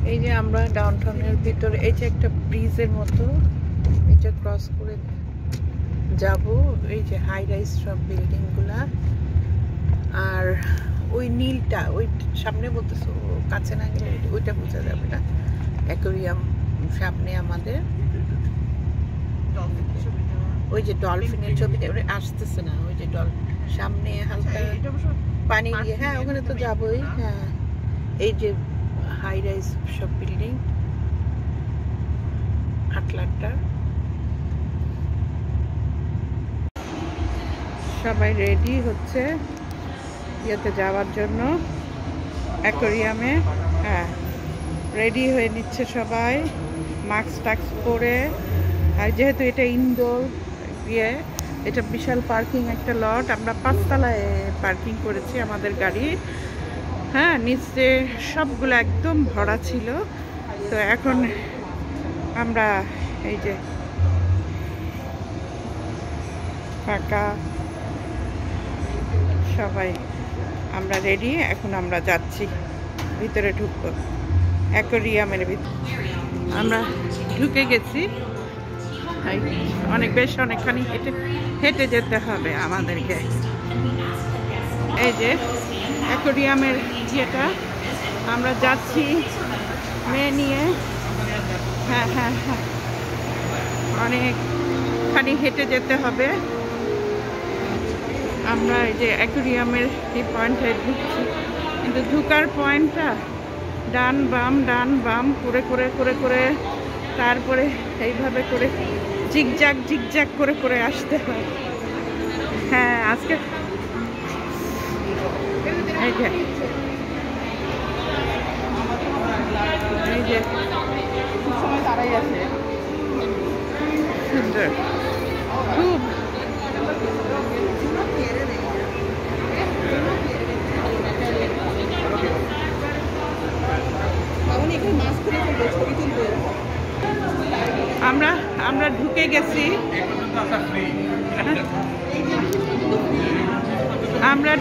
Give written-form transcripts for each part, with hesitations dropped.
এই যে আমরা ডাউনটাউনের ভিতরে এই যে একটা ব্রিজের মতো এটা ক্রস করে যাব। এই যে হাই রাইজ সব বিল্ডিং গুলা, আর ওই নীলটা ওই সামনে বলতেছো কাছে না গেলে ওইটা বোঝা যাবে না। অ্যাকোয়ারিয়াম সামনে আমাদের, ওই যে ডলফিনের ছবিটা আসতেছে না, ওই যে সামনে হালকা পানি দিয়ে, হ্যাঁ ওখানে তো যাবোই। হ্যাঁ এই যে হাই রাইজ সব বিল্ডিং আটলান্টা। সবাই রেডি হচ্ছে ইয়েতে যাওয়ার জন্য, অ্যাকোয়ারিয়ামে। হ্যাঁ রেডি হয়ে নিচ্ছে সবাই, মাস্ক টাক্স পরে। আর যেহেতু এটা ইনডোর ইয়ে, এটা বিশাল পার্কিং একটা লট। আমরা 5 তলায় পার্কিং করেছি আমাদের গাড়ি। হ্যাঁ নিচে সবগুলো একদম ভরা ছিল। তো এখন আমরা এই যে ফাঁকা, সবাই আমরা রেডি। এখন আমরা যাচ্ছি ভিতরে, ঢুকবো অ্যাকোয়ারিয়ামের ভিতরে। আমরা ঢুকে গেছি, অনেকখানি হেঁটে যেতে হবে আমাদেরকে। এই যে অ্যাকোয়ারিয়ামের ইয়েটা, আমরা যাচ্ছি মেয়ে নিয়ে। হ্যাঁ হ্যাঁ হ্যাঁ, অনেকখানি হেঁটে যেতে হবে। আমরা এই যে অ্যাকোয়ারিয়ামের এই পয়েন্টে ঢুকছি, কিন্তু ঢুকার পয়েন্টটা ডান বাম করে করে করে করে তারপরে এইভাবে করে জিগজ্যাগ করে আসতে হয়। হ্যাঁ আজকে এই যে সময় দাঁড়াই আছে, সুন্দর খুব। আমরা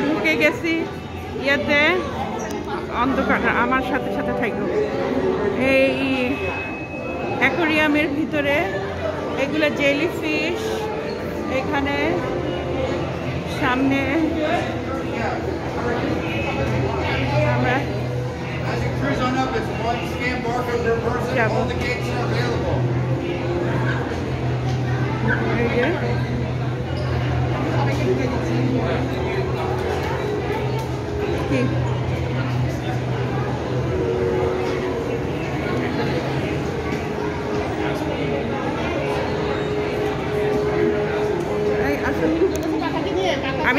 ঢুকে গেছি, ইয়েতে অন্ধকার। আমার সাথে সাথে থাকবো এই অ্যাকোয়ারিয়ামের ভিতরে। এগুলো জেলিফিশ, এখানে সামনে আমরা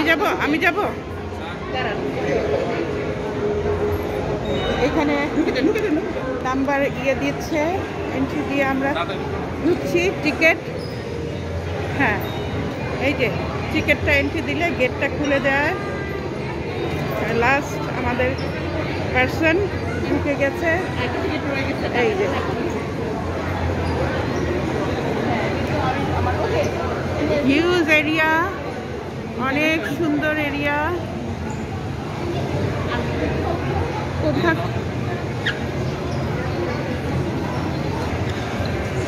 যাবো। আমি যাব এখানে নাম্বার ইয়ে দিচ্ছে, এন্ট্রি দিয়ে আমরা ঢুকছি। টিকিট, হ্যাঁ এই যে টিকিটটা এন্ট্রি দিলে গেটটা খুলে দেয়। লাস্ট আমাদের পার্সন ঢুকে গেছে। এই যে হিউজ এরিয়া, অনেক সুন্দর এরিয়া।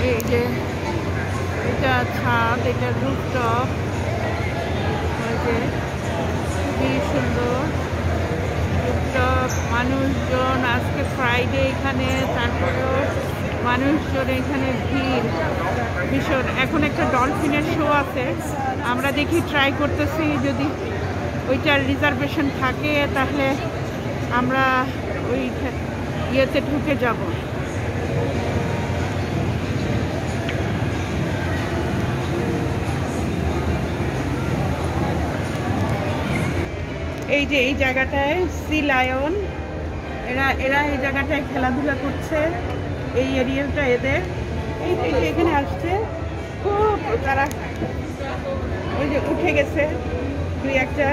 এই যে এটা ছাদ, এটা রুফটপ, খুবই সুন্দর রুফটপ। মানুষজন আজকে ফ্রাইডে এখানে, তারপরেও মানুষজন এখানে ভিড় ভীষণ। এখন একটা ডলফিনের শো আছে, আমরা দেখি ট্রাই করতেছি, যদি ওইটার রিজার্ভেশন থাকে তাহলে আমরা ওই ইয়েতে ঢুকে যাব। এই যে এই জায়গাটায় সি লায়ন, এরা এই জায়গাটায় খেলাধুলা করছে। এই এরিয়াটা এদের, এই এখানে আসছে খুব, তারা ওই যে উঠে গেছে দুই একটা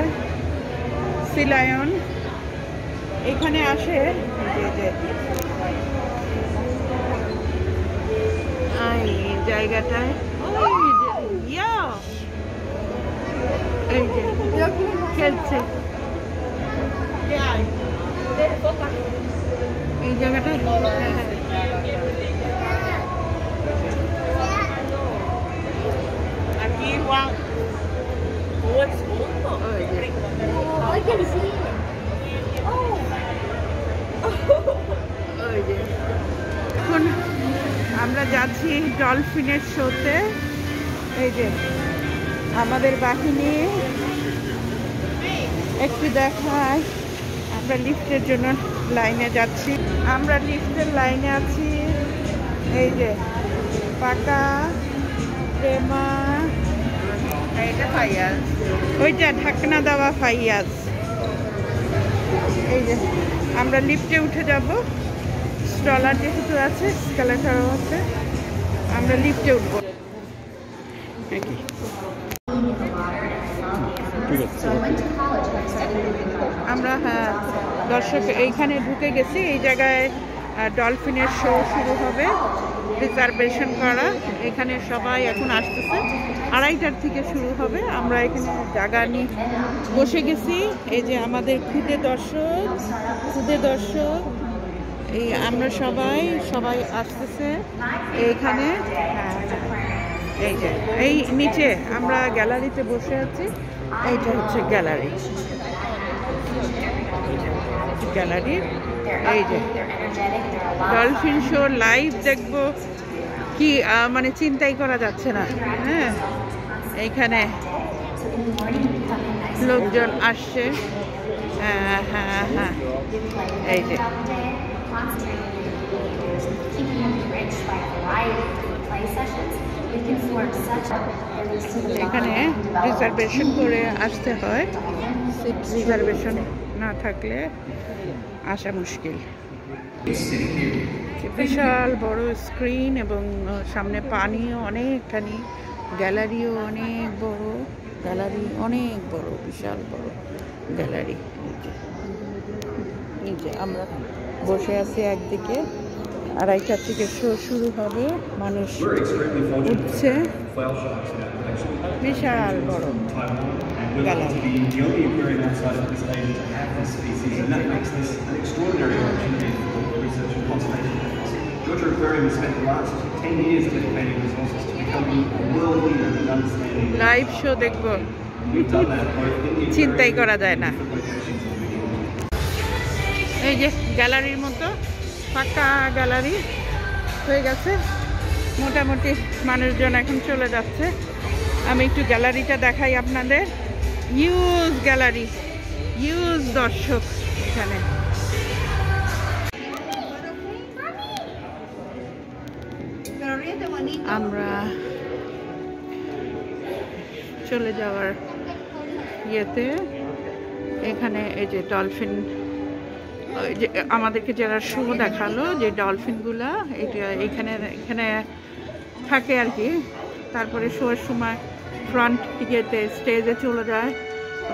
সি লায়ন এখানে আসে। যে জায়গাটায় এই যে খেলছে, এই জায়গাটা হাঁটো। এখন আমরা যাচ্ছি ডলফিনের শোতে। এই যে আমাদের বাহিনী একটু দেখায়। আমরা লিফটের জন্য লাইনে যাচ্ছি। আমরা লিফটের লাইনে আছি। এই যে পাকা, প্রেমা, এটা ফাইয়াজ, ওইটা ঢাকনা দেওয়া ফাইয়াজ। এই যে আমরা লিফটে উঠে যাব। স্টলার যেহেতু আছে, স্কেলেটারও আছে, আমরা লিফটে উঠবো। আমরা দর্শক এইখানে ঢুকে গেছি। এই জায়গায় ডলফিনের শো শুরু হবে, রিজার্ভেশন করা। এখানে সবাই এখন আসতেছে, 2:30টার থেকে শুরু হবে। আমরা এখানে জায়গা নিয়ে বসে গেছি। এই যে আমাদের খুদে দর্শক এই আমরা সবাই আসতেছে এইখানে। এই যে এই নিচে আমরা গ্যালারিতে বসে আছি। এইটা হচ্ছে গ্যালারি। এই যে ডলফিন শো লাইভ দেখবো কি মানে চিন্তাই করা যাচ্ছে না। হ্যাঁ, এইখানে লোকজন আসছে। হ্যাঁ, এই যে এখানে রিজার্ভেশন করে আসতে হয়। সিট রিজার্ভেশন না থাকলে আসা মুশকিল। বিশাল বড় স্ক্রিন এবং সামনে পানিও অনেকখানি, গ্যালারিও অনেক বড়, বিশাল বড় গ্যালারি। এই যে আমরা বসে আছি একদিকে, 2:30টার থেকে শো শুরু হবে। মানুষ উঠছে, বিশাল বড় গ্যালারি। লাইভ শো দেখবো, চিন্তাই করা যায় না। এই যে গ্যালারির মতো পাকা গ্যালারি হয়ে গেছে। মোটামুটি মানুষজন এখন চলে যাচ্ছে। আমি একটু গ্যালারিটা দেখাই আপনাদের। হিউজ গ্যালারি, হিউজ দর্শক এখানে। আমরা চলে যাওয়ার ইয়েতে এখানে এই যে ডলফিন, যে আমাদেরকে যারা শো দেখালো, যে ডলফিনগুলা এটা এখানে থাকে আর কি। তারপরে শোয়ের সময় ফ্রন্ট টিকেতে স্টেজে চলে যায়।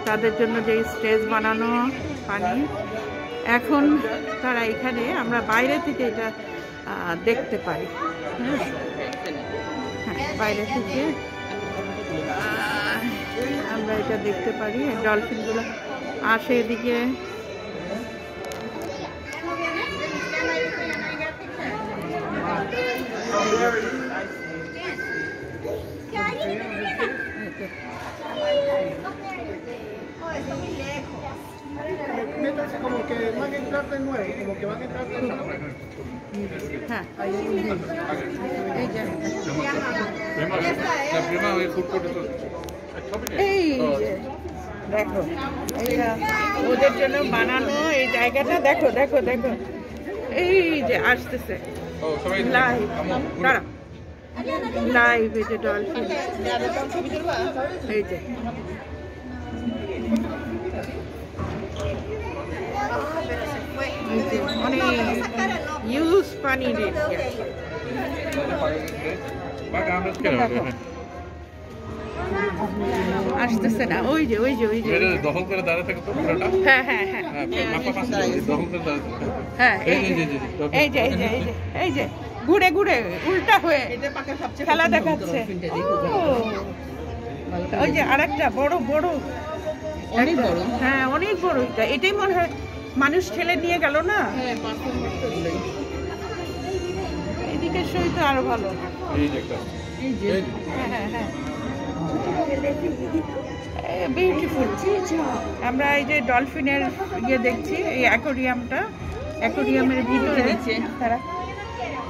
তাদের জন্য যে স্টেজ বানানো পানি, এখন তারা এখানে আমরা বাইরে থেকে এটা দেখতে পাই। হ্যাঁ, বাইরে থেকে আমরা এটা দেখতে পারি। ডলফিনগুলো আসে এদিকে। Métanse como que van a entrar de nuevo, como que van a entrar de nuevo. হ্যাঁ, এই যে দেখো, এইটা ওদের জন্য বানানো এই জায়গাটা। দেখো দেখো দেখো, এই যে আসতেছে লাইভ, দাঁড়া, লাইভ এই যে ডলফিন। এই যে অনেক ইউজ পানি আসতেছে না। ওই যে দখল করে দাঁড়িয়ে থাকে তো পুরোটা। হ্যাঁ, এই যে ঘুরে উল্টা হয়ে খেলা দেখাচ্ছে। ওই যে আরেকটা বড় অনেক বড়, হ্যাঁ অনেক বড়। এটাই মনে হয় মানুষ ঠেলে নিয়ে গেল না। শোই তো আরো ভালো। এই যে একটা এই যে হ্যাঁ হ্যাঁ বিউটিফুল। আমরা এই যে ডলফিনের ইয়ে দেখছি, এই অ্যাকোরিয়ামটা, অ্যাকোরিয়ামের ভিতরে তারা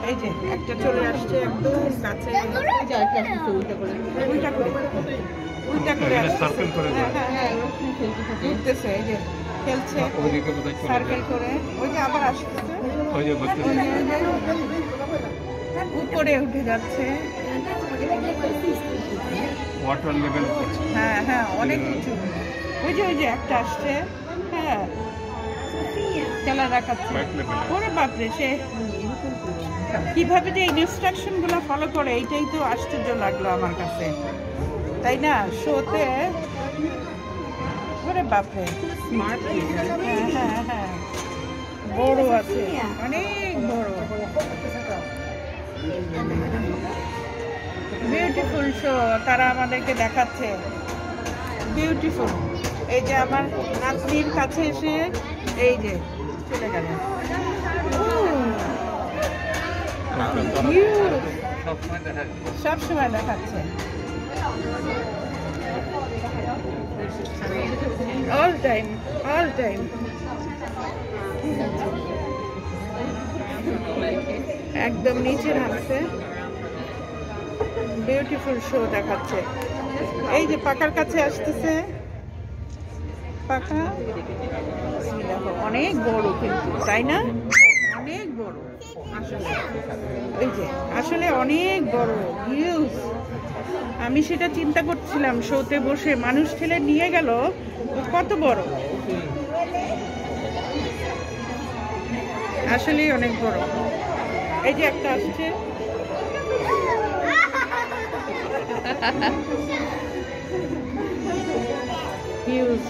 এই যে একটা চলে আসছে একদম কাছে, উল্টা করে আসছে, সার্কেল করে হ্যাঁ হ্যাঁ হ্যাঁ ঘুরতেছে, এই যে খেলছে ওইদিকে বোধহয় চলে সার্কেল যায়। করে, ওই যে আবার আসতেছে, ওই যে বসতেছে। উপরে উঠে যাচ্ছে। ওয়াটার লেভেল হ্যাঁ হ্যাঁ অনেক উঁচু। ওই যে একটা আসছে, হ্যাঁ খেলা দেখাচ্ছে। ওরে বাপরে, সে কিভাবে যে ইনস্ট্রাকশন গুলো ফলো করে এইটাই তো আশ্চর্য লাগলো আমার কাছে, তাই না? শোতে ওরে বাপরে স্মার্ট। হ্যাঁ হ্যাঁ হ্যাঁ বড় আছে, অনেক বড়। বিউটিফুল শো তারা আমাদেরকে দেখাচ্ছে, বিউটিফুল। এই যে আমার নাতনির কাছে এসে এই যে চলে গেল। সব সময় দেখাচ্ছে, অল টাইম অল টাইম। একদম নিচে নামছে, বিউটিফুল শো দেখাচ্ছে। এই যে পাকার কাছে আসতেছে, পাকা দেখো অনেক বড় কিন্তু, তাই না? অনেক বড় আসলে, এই যে আসলে অনেক বড় হিউজ। আমি সেটা চিন্তা করছিলাম শোতে বসে, মানুষ ঠেলে নিয়ে গেল, কত বড়, আসলেই অনেক বড়। এই যে একটা আসছে, হিউজ।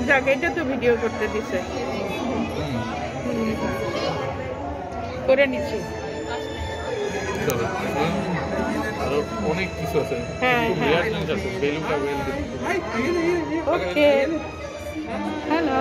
যাক, এটা তো ভিডিও করতে দিছে, করে নিচ্ছি। আরো অনেক কিছু আছে। হ্যাঁ, হ্যাঁ। বিরাট জিনিস আছে, বেলুকা ওয়েল। ওকে, হ্যালো।